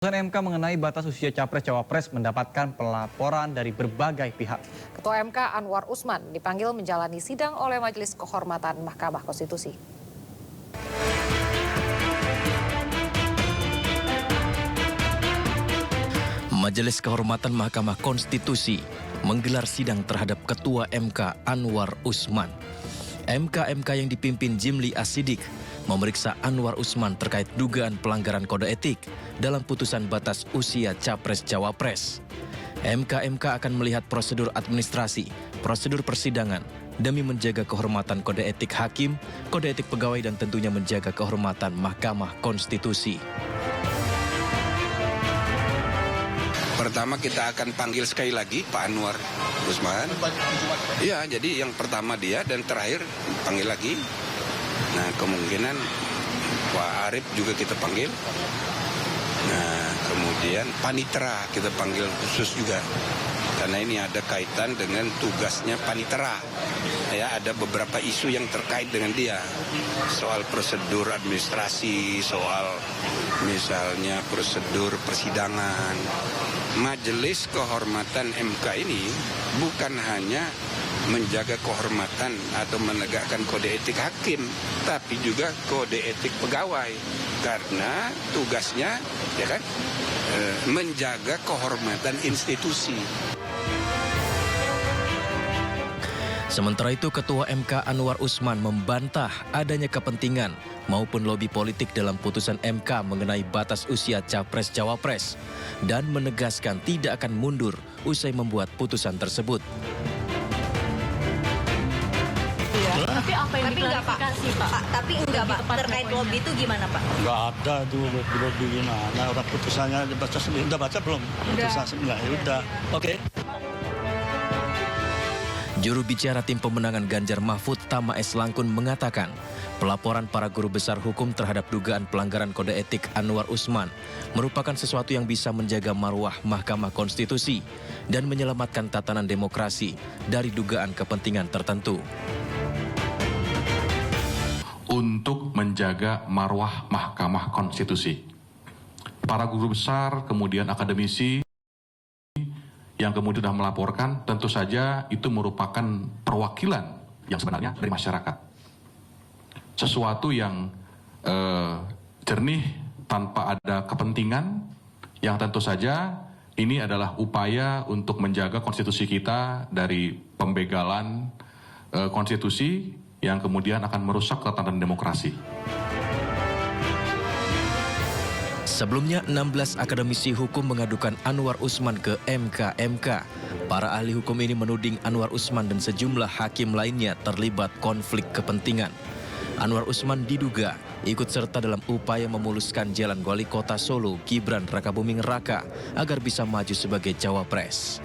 Putusan MK mengenai batas usia Capres-Cawapres mendapatkan pelaporan dari berbagai pihak. Ketua MK Anwar Usman dipanggil menjalani sidang oleh Majelis Kehormatan Mahkamah Konstitusi. Majelis Kehormatan Mahkamah Konstitusi menggelar sidang terhadap Ketua MK Anwar Usman. MK yang dipimpin Jimli Asidik memeriksa Anwar Usman terkait dugaan pelanggaran kode etik dalam putusan batas usia Capres-Cawapres. MK akan melihat prosedur administrasi, prosedur persidangan, demi menjaga kehormatan kode etik hakim, kode etik pegawai, dan tentunya menjaga kehormatan Mahkamah Konstitusi. Pertama kita akan panggil sekali lagi Pak Anwar Usman. Iya, jadi yang pertama dia dan terakhir panggil lagi. Nah, kemungkinan Pak Arief juga kita panggil. Nah, kemudian Panitera kita panggil khusus juga. Karena ini ada kaitan dengan tugasnya Panitera. Ya, ada beberapa isu yang terkait dengan dia. Soal prosedur administrasi, soal misalnya prosedur persidangan. Majelis Kehormatan MK ini bukan hanya menjaga kehormatan atau menegakkan kode etik hakim, tapi juga kode etik pegawai. Karena tugasnya ya kan menjaga kehormatan institusi. Sementara itu, Ketua MK Anwar Usman membantah adanya kepentingan maupun lobi politik dalam putusan MK mengenai batas usia Capres-Cawapres dan menegaskan tidak akan mundur usai membuat putusan tersebut. Tapi apa yang diklarifikasi, Pak? Tapi enggak, Pak. Terkait lobby itu gimana, Pak? Enggak ada tuh lobby gimana. Orang putusannya dibaca sendiri. Udah baca belum? Putusan sendiri. Ya udah. Oke. Juru bicara tim pemenangan Ganjar Mahfud Tama S. Langkun mengatakan, pelaporan para guru besar hukum terhadap dugaan pelanggaran kode etik Anwar Usman merupakan sesuatu yang bisa menjaga marwah Mahkamah Konstitusi dan menyelamatkan tatanan demokrasi dari dugaan kepentingan tertentu. Untuk menjaga marwah Mahkamah Konstitusi, para guru besar, kemudian akademisi yang kemudian sudah melaporkan, tentu saja itu merupakan perwakilan yang sebenarnya dari masyarakat. Sesuatu yang jernih tanpa ada kepentingan, yang tentu saja ini adalah upaya untuk menjaga konstitusi kita dari pembegalan konstitusi yang kemudian akan merusak tatanan demokrasi. Sebelumnya, 16 akademisi hukum mengadukan Anwar Usman ke MK. Para ahli hukum ini menuding Anwar Usman dan sejumlah hakim lainnya terlibat konflik kepentingan. Anwar Usman diduga ikut serta dalam upaya memuluskan jalan wali kota Solo Gibran Rakabuming Raka agar bisa maju sebagai cawapres.